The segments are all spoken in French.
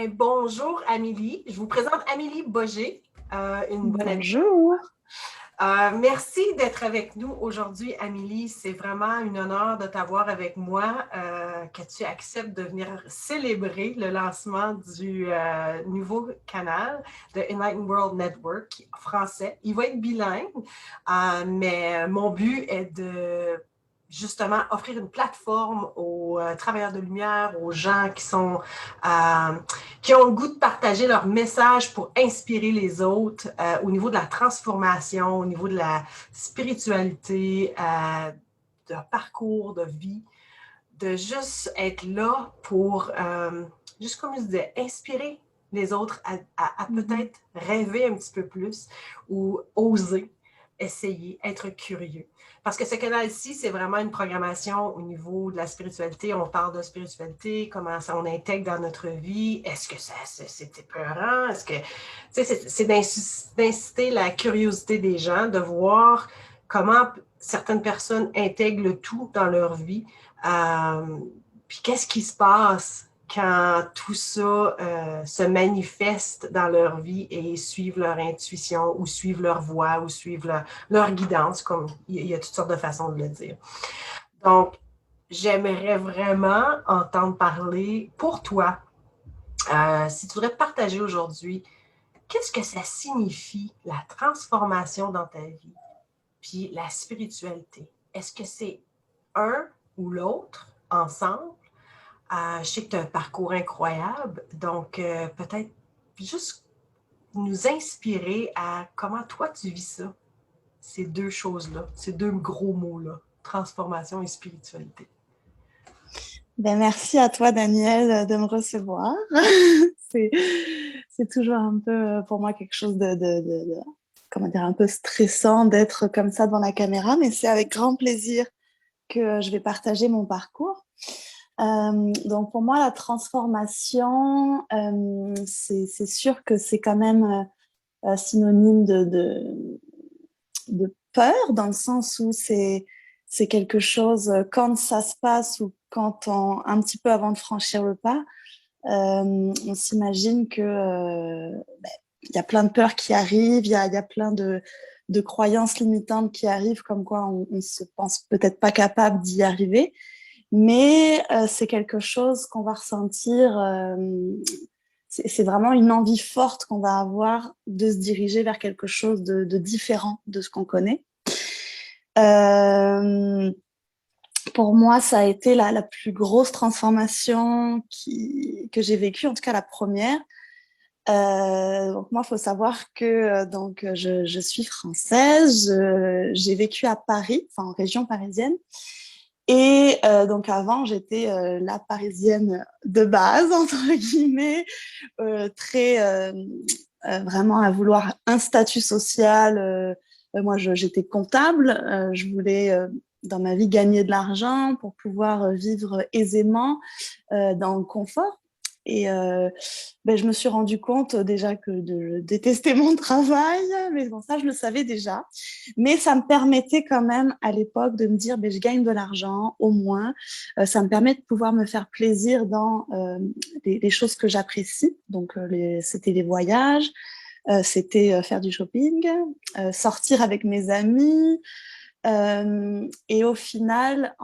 Ben, bonjour Amélie, je vous présente Amélie Boger, une bonne amie. Bonjour. Merci d'être avec nous aujourd'hui, Amélie. C'est vraiment un honneur de t'avoir avec moi, que tu acceptes de venir célébrer le lancement du nouveau canal de Enlightened World Network français. Il va être bilingue, mais mon but est de justement offrir une plateforme aux travailleurs de lumière, aux gens qui ont le goût de partager leur message pour inspirer les autres au niveau de la transformation, au niveau de la spiritualité, de parcours de vie, de juste être là pour, juste comme je disais, inspirer les autres à peut-être rêver un petit peu plus ou oser essayer, être curieux. Parce que ce canal-ci, c'est vraiment une programmation au niveau de la spiritualité. On parle de spiritualité, comment ça on intègre dans notre vie. Est-ce que c'est épeurant? Est-ce que, c'est d'inciter la curiosité des gens, de voir comment certaines personnes intègrent le tout dans leur vie. Puis qu'est-ce qui se passe quand tout ça se manifeste dans leur vie et suivent leur intuition ou suivent leur voix ou suivent leur guidance, comme il y a toutes sortes de façons de le dire. Donc, j'aimerais vraiment entendre parler pour toi, si tu voudrais partager aujourd'hui, qu'est-ce que ça signifie la transformation dans ta vie, puis la spiritualité? Est-ce que c'est un ou l'autre ensemble? Je sais que tu as un parcours incroyable, donc peut-être juste nous inspirer à comment toi tu vis ça, ces deux choses-là, ces deux gros mots-là, transformation et spiritualité. Merci à toi, Daniel, de me recevoir. c'est toujours un peu pour moi quelque chose comment dire, un peu stressant d'être comme ça devant la caméra, mais c'est avec grand plaisir que je vais partager mon parcours. Donc pour moi, la transformation, c'est sûr que c'est quand même synonyme de peur, dans le sens où c'est quelque chose, quand ça se passe ou quand un petit peu avant de franchir le pas, on s'imagine que y a plein de peurs qui arrivent, il y a plein de croyances limitantes qui arrivent, comme quoi on se pense peut-être pas capable d'y arriver. Mais c'est quelque chose qu'on va ressentir, c'est vraiment une envie forte qu'on va avoir de se diriger vers quelque chose de différent de ce qu'on connaît. Pour moi, ça a été la plus grosse transformation que j'ai vécue, en tout cas la première. Donc moi, il faut savoir que je suis française, j'ai vécu à Paris, enfin en région parisienne. Et donc avant, j'étais la Parisienne de base, entre guillemets, très vraiment à vouloir un statut social. Moi, j'étais comptable, je voulais dans ma vie gagner de l'argent pour pouvoir vivre aisément dans le confort. Et je me suis rendu compte déjà que je détestais mon travail, mais bon, ça, je le savais déjà. Mais ça me permettait quand même à l'époque de me dire, je gagne de l'argent, au moins. Ça me permet de pouvoir me faire plaisir dans les choses que j'apprécie. Donc, c'était les voyages, c'était faire du shopping, sortir avec mes amis. Et au final,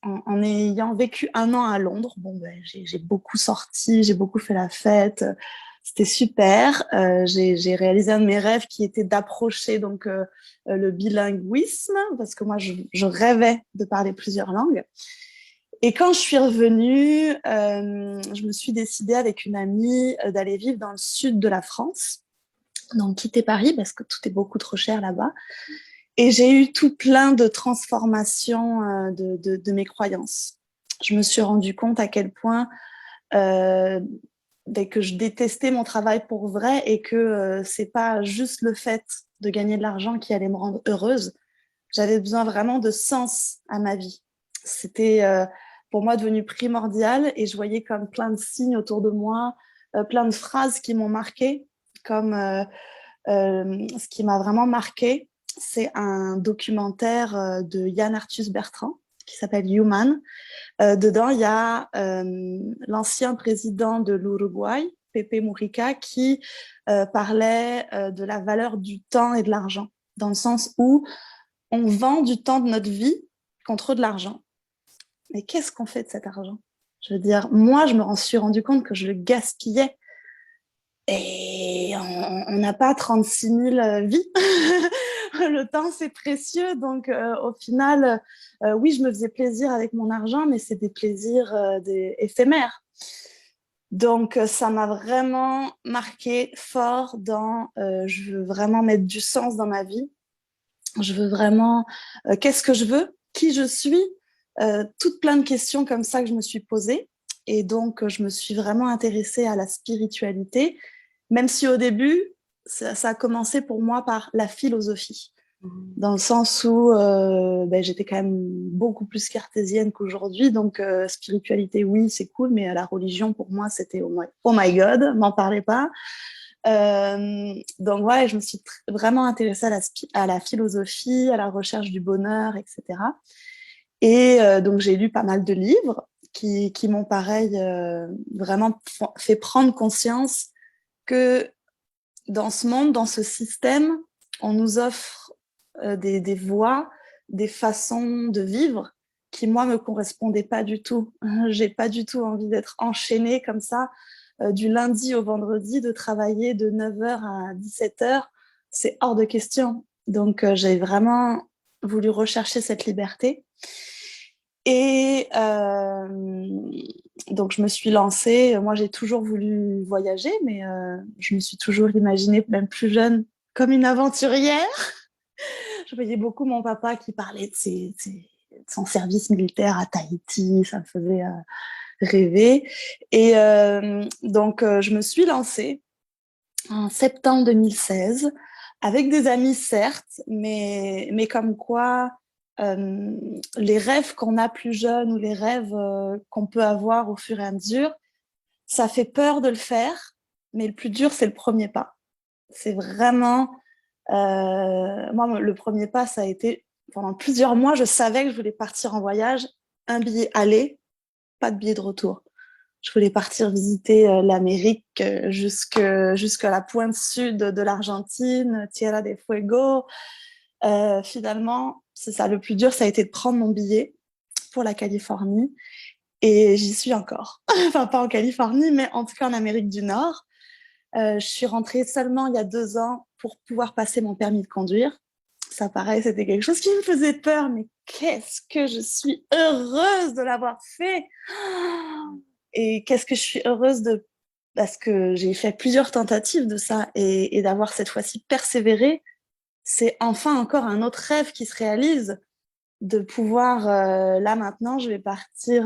en ayant vécu 1 an à Londres, j'ai beaucoup sorti, j'ai beaucoup fait la fête, c'était super. J'ai réalisé un de mes rêves qui était d'approcher donc le bilinguisme, parce que moi je rêvais de parler plusieurs langues. Et quand je suis revenue, je me suis décidée avec une amie d'aller vivre dans le sud de la France, donc quitter Paris parce que tout est beaucoup trop cher là-bas. Et j'ai eu tout plein de transformations de mes croyances. Je me suis rendu compte à quel point que je détestais mon travail pour vrai et que c'est pas juste le fait de gagner de l'argent qui allait me rendre heureuse. J'avais besoin vraiment de sens à ma vie. C'était pour moi devenu primordial et je voyais comme plein de signes autour de moi, plein de phrases qui m'ont marquée, comme ce qui m'a vraiment marquée, c'est un documentaire de Yann Arthus Bertrand qui s'appelle Human. Dedans, il y a l'ancien président de l'Uruguay, Pepe Mujica, qui parlait de la valeur du temps et de l'argent, dans le sens où on vend du temps de notre vie contre de l'argent. Mais qu'est-ce qu'on fait de cet argent? Je veux dire, moi, je me suis rendu compte que je le gaspillais. Et on n'a pas 36 000 vies. Le temps, c'est précieux. Donc, au final, oui, je me faisais plaisir avec mon argent, mais c'est des plaisirs éphémères. Donc, ça m'a vraiment marqué fort dans je veux vraiment mettre du sens dans ma vie. Je veux vraiment qu'est-ce que je veux, qui je suis, toutes plein de questions comme ça que je me suis posées. Et donc, je me suis vraiment intéressée à la spiritualité, même si au début, ça a commencé pour moi par la philosophie, dans le sens où j'étais quand même beaucoup plus cartésienne qu'aujourd'hui. Donc, spiritualité, oui, c'est cool, mais la religion, pour moi, c'était oh my God, m'en parlez pas. Donc, ouais, je me suis vraiment intéressée à la philosophie, à la recherche du bonheur, etc. Et donc, j'ai lu pas mal de livres qui m'ont, pareil, vraiment fait prendre conscience que dans ce monde, dans ce système, on nous offre des voies, des façons de vivre qui, moi, me correspondaient pas du tout. J'ai pas du tout envie d'être enchaînée comme ça, du lundi au vendredi, de travailler de 9h à 17h. C'est hors de question. Donc, j'ai vraiment voulu rechercher cette liberté. Et donc, je me suis lancée. Moi, j'ai toujours voulu voyager, mais je me suis toujours imaginée, même plus jeune, comme une aventurière. Je voyais beaucoup mon papa qui parlait de son service militaire à Tahiti. Ça me faisait rêver. Et donc, je me suis lancée en septembre 2016 avec des amis, certes, mais comme quoi les rêves qu'on a plus jeunes ou les rêves qu'on peut avoir au fur et à mesure, ça fait peur de le faire, mais le plus dur, c'est le premier pas. C'est vraiment... moi, le premier pas, ça a été... Pendant plusieurs mois, je savais que je voulais partir en voyage, un billet aller, pas de billet de retour. Je voulais partir visiter l'Amérique jusqu'à la pointe sud de l'Argentine, Tierra del Fuego. Finalement, c'est ça, le plus dur, ça a été de prendre mon billet pour la Californie. Et j'y suis encore. Enfin, pas en Californie, mais en tout cas en Amérique du Nord. Je suis rentrée seulement il y a 2 ans pour pouvoir passer mon permis de conduire. Ça, pareil, c'était quelque chose qui me faisait peur, mais qu'est-ce que je suis heureuse de l'avoir fait! Et qu'est-ce que je suis heureuse parce que j'ai fait plusieurs tentatives de ça et d'avoir cette fois-ci persévéré. C'est enfin encore un autre rêve qui se réalise, de pouvoir, là maintenant, je vais partir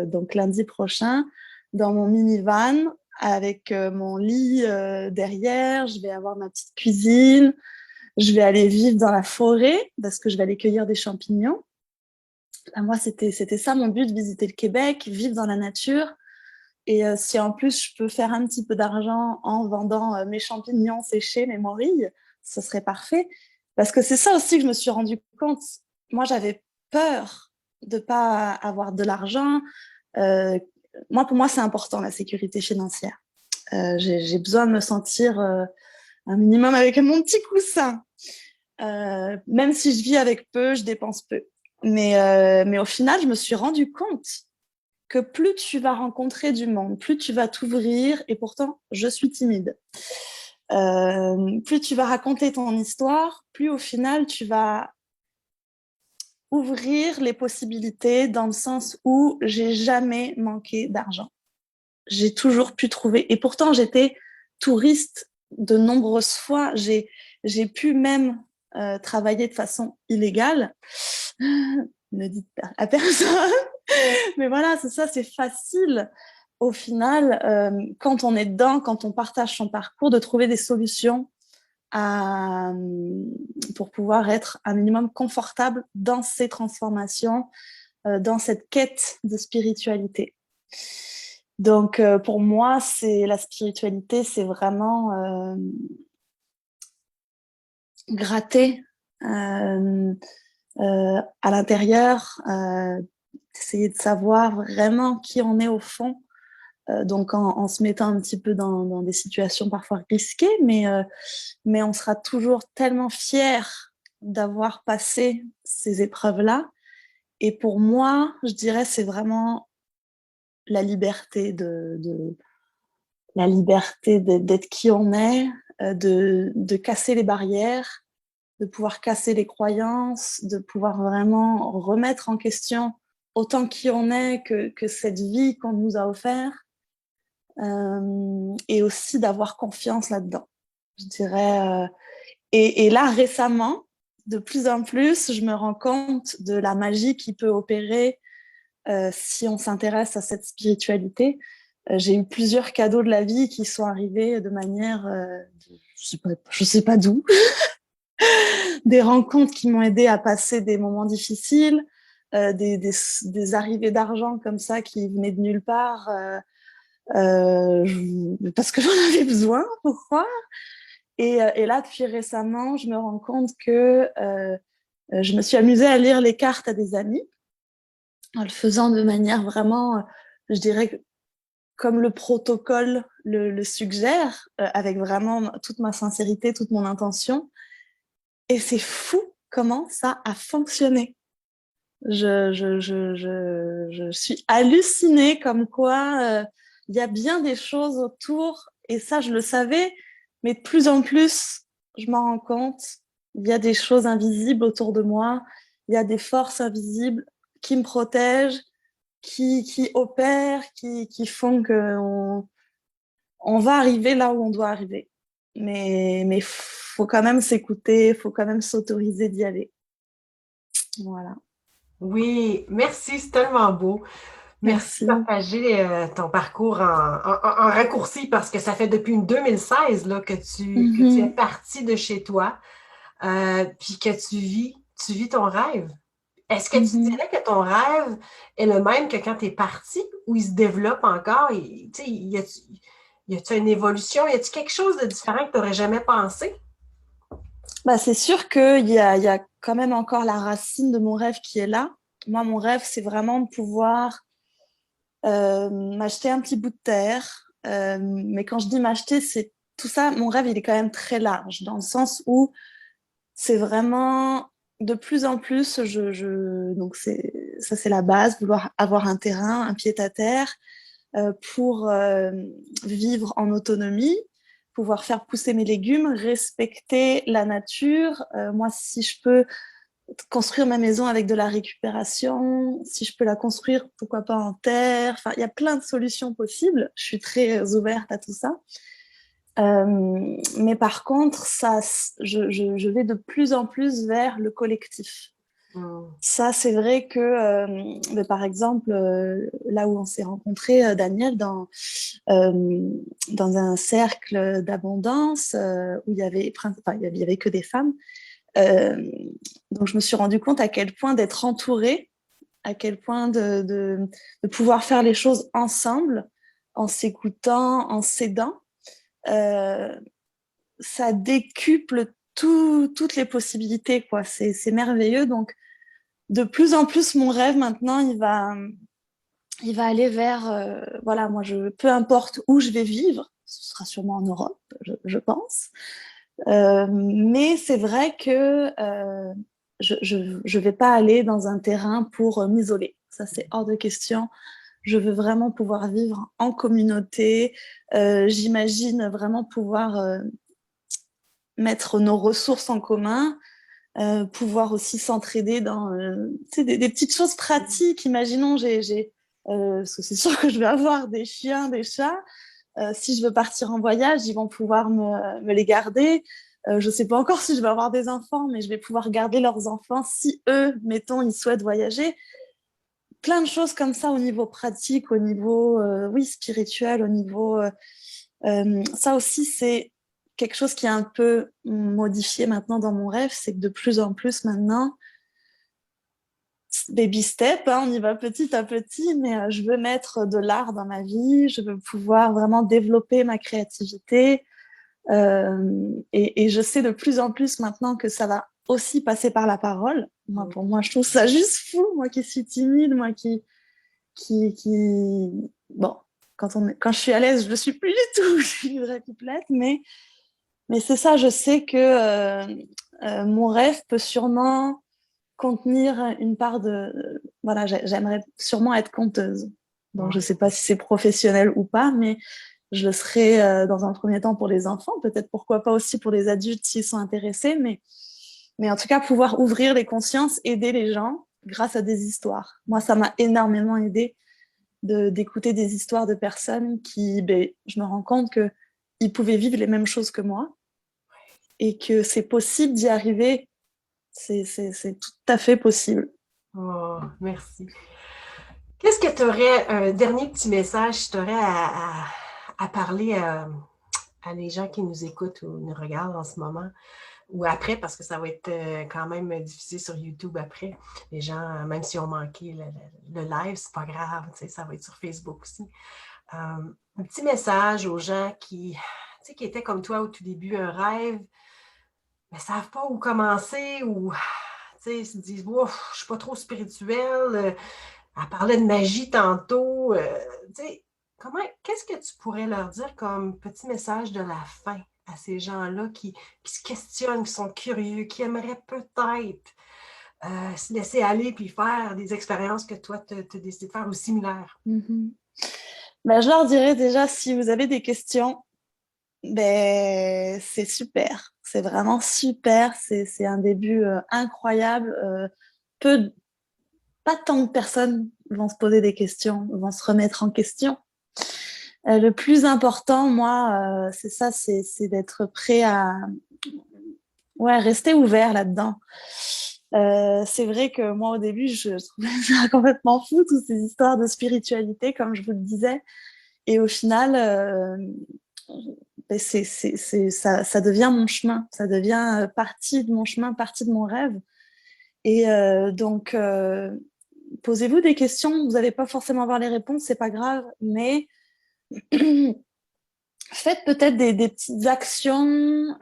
donc lundi prochain dans mon minivan avec mon lit derrière, je vais avoir ma petite cuisine, je vais aller vivre dans la forêt parce que je vais aller cueillir des champignons. Moi, c'était ça mon but, visiter le Québec, vivre dans la nature. Et si en plus je peux faire un petit peu d'argent en vendant mes champignons séchés, mes morilles, ce serait parfait. Parce que c'est ça aussi que je me suis rendu compte. Moi, j'avais peur de pas avoir de l'argent. Pour moi, c'est important la sécurité financière. J'ai besoin de me sentir un minimum avec mon petit coussin. Même si je vis avec peu, je dépense peu. Mais au final, je me suis rendu compte que plus tu vas rencontrer du monde, plus tu vas t'ouvrir, et pourtant, je suis timide. Plus tu vas raconter ton histoire, plus au final, tu vas ouvrir les possibilités dans le sens où j'ai jamais manqué d'argent. J'ai toujours pu trouver, et pourtant, j'étais touriste de nombreuses fois. J'ai pu même travailler de façon illégale. Ne dites à personne. Mais voilà, c'est ça, c'est facile au final, quand on est dedans, quand on partage son parcours, de trouver des solutions pour pouvoir être un minimum confortable dans ces transformations, dans cette quête de spiritualité. Donc, pour moi, la spiritualité, c'est vraiment gratter à l'intérieur, essayer de savoir vraiment qui on est au fond, donc en se mettant un petit peu dans des situations parfois risquées, mais on sera toujours tellement fier d'avoir passé ces épreuves-là. Et pour moi, je dirais, c'est vraiment la liberté la liberté d'être qui on est, de casser les barrières, de pouvoir casser les croyances, de pouvoir vraiment remettre en question autant qui on est que cette vie qu'on nous a offerte, et aussi d'avoir confiance là-dedans. Je dirais, et là, récemment, de plus en plus, je me rends compte de la magie qui peut opérer si on s'intéresse à cette spiritualité. J'ai eu plusieurs cadeaux de la vie qui sont arrivés de manière, je sais pas d'où, des rencontres qui m'ont aidé à passer des moments difficiles, des arrivées d'argent comme ça qui venaient de nulle part, parce que j'en avais besoin, pourquoi. Et là, depuis récemment, je me rends compte que je me suis amusée à lire les cartes à des amis, en le faisant de manière vraiment, je dirais, comme le protocole le suggère, avec vraiment toute ma sincérité, toute mon intention. Et c'est fou comment ça a fonctionné. Je suis hallucinée comme quoi il y a bien des choses autour, et ça je le savais, mais de plus en plus je m'en rends compte. Il y a des choses invisibles autour de moi, il y a des forces invisibles qui me protègent, qui opèrent, qui font qu'on on va arriver là où on doit arriver. Mais faut quand même s'écouter, faut quand même s'autoriser d'y aller. Voilà. Oui, merci, c'est tellement beau. Merci de Merci. partager ton parcours en raccourci parce que ça fait depuis 2016 là, que tu es Mhm. parti de chez toi, puis que tu vis ton rêve. Est-ce que tu Mhm. dirais que ton rêve est le même que quand tu es parti ou il se développe encore? Tu sais, y a-tu une évolution? Y a-tu quelque chose de différent que tu n'aurais jamais pensé? Bah, c'est sûr il y a quand même encore la racine de mon rêve qui est là. Moi, mon rêve, c'est vraiment de pouvoir m'acheter un petit bout de terre. Mais quand je dis m'acheter, c'est tout ça. Mon rêve, il est quand même très large, dans le sens où c'est vraiment de plus en plus, donc ça, c'est la base, vouloir avoir un terrain, un pied-à-terre, pour vivre en autonomie, pouvoir faire pousser mes légumes, respecter la nature. Moi, si je peux construire ma maison avec de la récupération, si je peux la construire, pourquoi pas en terre. Enfin, il y a plein de solutions possibles. Je suis très ouverte à tout ça. Mais par contre, je vais de plus en plus vers le collectif. Hmm. Ça, c'est vrai que, par exemple, là où on s'est rencontrés, Daniel, euh, dans un cercle d'abondance où il y avait que des femmes. Euh, donc, je me suis rendu compte à quel point d'être entourée, à quel point de pouvoir faire les choses ensemble, en s'écoutant, en s'aidant, euh, ça décuple toutes les possibilités, quoi. C'est merveilleux. Donc, de plus en plus, mon rêve maintenant, il va aller vers, voilà, moi, peu importe où je vais vivre, ce sera sûrement en Europe, je pense. Mais c'est vrai que je vais pas aller dans un terrain pour m'isoler. Ça, c'est hors de question. Je veux vraiment pouvoir vivre en communauté. J'imagine vraiment pouvoir mettre nos ressources en commun, pouvoir aussi s'entraider dans des petites choses pratiques. Imaginons, parce que c'est sûr que je vais avoir des chiens, des chats. Si je veux partir en voyage, ils vont pouvoir me les garder. Je ne sais pas encore si je vais avoir des enfants, mais je vais pouvoir garder leurs enfants si eux, mettons, ils souhaitent voyager. Plein de choses comme ça au niveau pratique, au niveau oui, spirituel, au niveau ça aussi, c'est quelque chose qui est un peu modifié maintenant dans mon rêve, c'est que de plus en plus maintenant, baby step, hein, on y va petit à petit, mais je veux mettre de l'art dans ma vie, je veux pouvoir vraiment développer ma créativité, et je sais de plus en plus maintenant que ça va aussi passer par la parole. Moi, pour moi, je trouve ça juste fou. Moi qui suis timide, moi qui... Bon, quand je suis à l'aise, je ne le suis plus du tout. Je suis une vraie pipelette, mais c'est ça, je sais que mon rêve peut sûrement contenir une part de... Voilà, j'aimerais sûrement être conteuse. Donc, je ne sais pas si c'est professionnel ou pas, mais je le serai dans un premier temps pour les enfants, peut-être pourquoi pas aussi pour les adultes s'ils sont intéressés, mais en tout cas, pouvoir ouvrir les consciences, aider les gens grâce à des histoires. Moi, ça m'a énormément aidé d'écouter des histoires de personnes qui, ben, je me rends compte qu'ils pouvaient vivre les mêmes choses que moi et que c'est possible d'y arriver. C'est tout à fait possible. Oh, merci. Qu'est-ce que tu aurais, un dernier petit message, tu aurais à parler à les gens qui nous écoutent ou nous regardent en ce moment? Ou après, parce que ça va être quand même diffusé sur YouTube après. Les gens, même si ont manqué le live, c'est pas grave, ça va être sur Facebook aussi. Un petit message aux gens qui étaient comme toi au tout début, un rêve, mais ne savent pas où commencer ou ils se disent oh, je ne suis pas trop spirituelle. Elle parlait de magie tantôt. Qu'est-ce que tu pourrais leur dire comme petit message de la fin à ces gens-là qui se questionnent, qui sont curieux, qui aimeraient peut-être se laisser aller puis faire des expériences que toi, tu as décidé de faire ou similaires? Mm-hmm. Ben, je leur dirais déjà, si vous avez des questions, ben, c'est super. C'est vraiment super. C'est un début incroyable. Pas tant de personnes vont se poser des questions, vont se remettre en question. Le plus important, moi, c'est ça, c'est d'être prêt à rester ouvert là-dedans. C'est vrai que moi, au début, je trouvais ça complètement fou, toutes ces histoires de spiritualité, comme je vous le disais. Et au final, ça devient mon chemin, ça devient partie de mon chemin, partie de mon rêve. Et donc, posez-vous des questions, vous n'allez pas forcément avoir les réponses, c'est pas grave, mais faites peut-être des petites actions.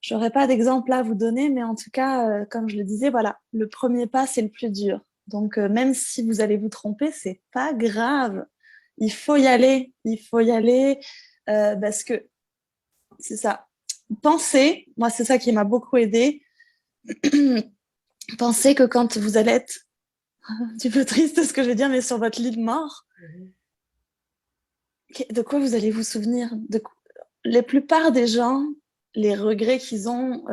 Je n'aurais pas d'exemple à vous donner, mais en tout cas, comme je le disais, voilà, le premier pas, c'est le plus dur. Donc, même si vous allez vous tromper, c'est pas grave. Il faut y aller, parce que c'est ça. Pensez, moi, c'est ça qui m'a beaucoup aidé. Pensez que quand vous allez être un petit peu triste, ce que je veux dire, mais sur votre lit de mort, de quoi vous allez vous souvenir? La plupart des gens, les regrets qu'ils ont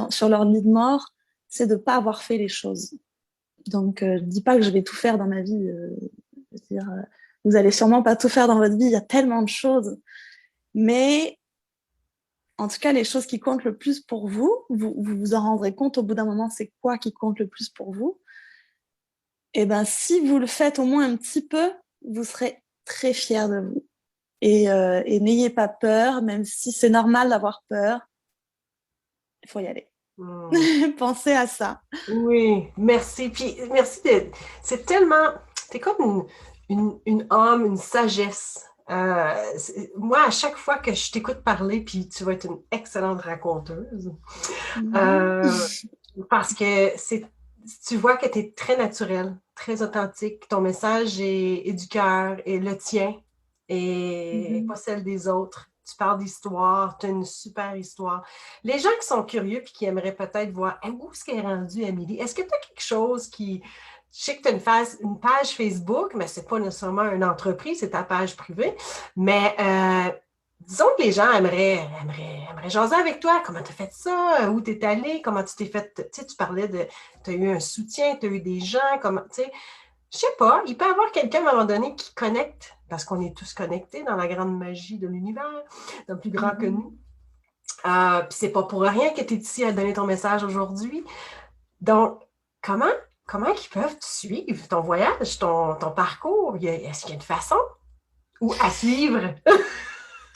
sur leur lit de mort, c'est de ne pas avoir fait les choses. Donc, je ne dis pas que je vais tout faire dans ma vie. Je veux dire, vous n'allez sûrement pas tout faire dans votre vie, il y a tellement de choses. Mais en tout cas, les choses qui comptent le plus pour vous, vous en rendrez compte au bout d'un moment, c'est quoi qui compte le plus pour vous. Et bien, si vous le faites au moins un petit peu, vous serez très fiers de vous. Et n'ayez pas peur, même si c'est normal d'avoir peur, il faut y aller. Pensez à ça. Oui, merci. Puis merci c'est tellement. T'es comme une âme, une sagesse. Moi, à chaque fois que je t'écoute parler, puis tu vas être une excellente raconteuse. Parce que tu vois que tu es très naturel, très authentique. Ton message est du cœur et le tien et pas celle des autres. Tu parles d'histoire, tu as une super histoire. Les gens qui sont curieux et qui aimeraient peut-être voir où est-ce qu'elle est rendue, Amélie, est-ce que tu as quelque chose qui. Je sais que tu as une page Facebook, mais ce n'est pas nécessairement une entreprise, c'est ta page privée. Mais disons que les gens aimeraient jaser avec toi. Comment tu as fait ça? Où tu es allé? Comment tu t'es fait? Tu sais, tu parlais de. Tu as eu un soutien, tu as eu des gens. Comment, tu sais, je sais pas, il peut y avoir quelqu'un à un moment donné qui connecte, parce qu'on est tous connectés dans la grande magie de l'univers, dans le plus grand que nous. Puis c'est pas pour rien que tu es ici à donner ton message aujourd'hui. Donc, comment ils peuvent te suivre, ton voyage, ton parcours? Est-ce qu'il y a une façon? Ou à suivre?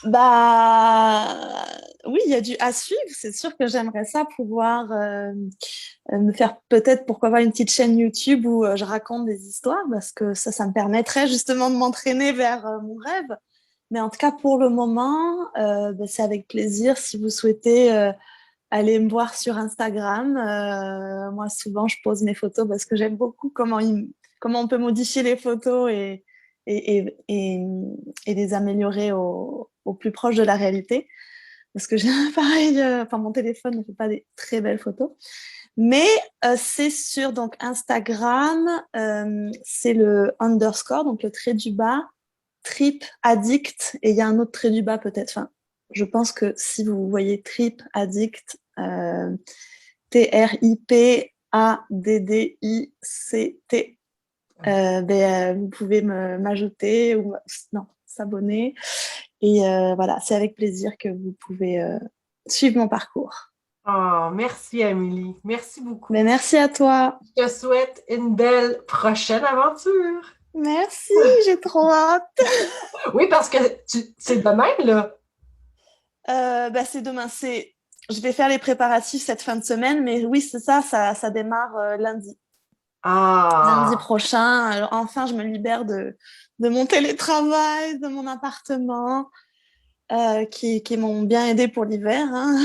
Bah oui, il y a du à suivre. C'est sûr que j'aimerais ça pouvoir me faire peut-être pourquoi pas une petite chaîne YouTube où je raconte des histoires parce que ça me permettrait justement de m'entraîner vers mon rêve. Mais en tout cas, pour le moment, c'est avec plaisir si vous souhaitez aller me voir sur Instagram. Moi, souvent, je pose mes photos parce que j'aime beaucoup comment on peut modifier les photos et, et, et, et les améliorer au plus proche de la réalité. Parce que j'ai un appareil, enfin, mon téléphone ne fait pas des très belles photos. Mais c'est sur donc, Instagram, c'est le underscore, donc le trait du bas, Trip Addict, et il y a un autre trait du bas peut-être. Enfin, je pense que si vous voyez Trip Addict, TRIPADDICT, vous pouvez m'ajouter ou non, s'abonner. Et voilà, c'est avec plaisir que vous pouvez suivre mon parcours. Oh, merci, Amélie. Merci beaucoup. Mais merci à toi. Je te souhaite une belle prochaine aventure. Merci, j'ai trop hâte. Oui, parce que c'est demain, là. C'est demain. Je vais faire les préparatifs cette fin de semaine, mais oui, c'est ça, ça démarre lundi. Lundi Ah, prochain. Alors, enfin, je me libère de mon télétravail, de mon appartement, qui m'ont bien aidé pour l'hiver, hein.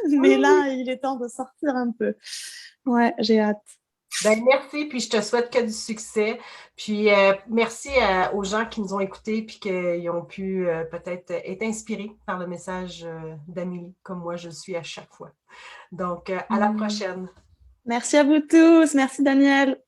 oui, Mais oui. là, il est temps de sortir un peu. Ouais, j'ai hâte. Ben, merci, puis je te souhaite que du succès. Puis merci aux gens qui nous ont écoutés puis qui ont pu peut-être être inspirés par le message d'Amélie, comme moi je le suis à chaque fois. Donc, à la prochaine. Merci à vous tous. Merci Daniel.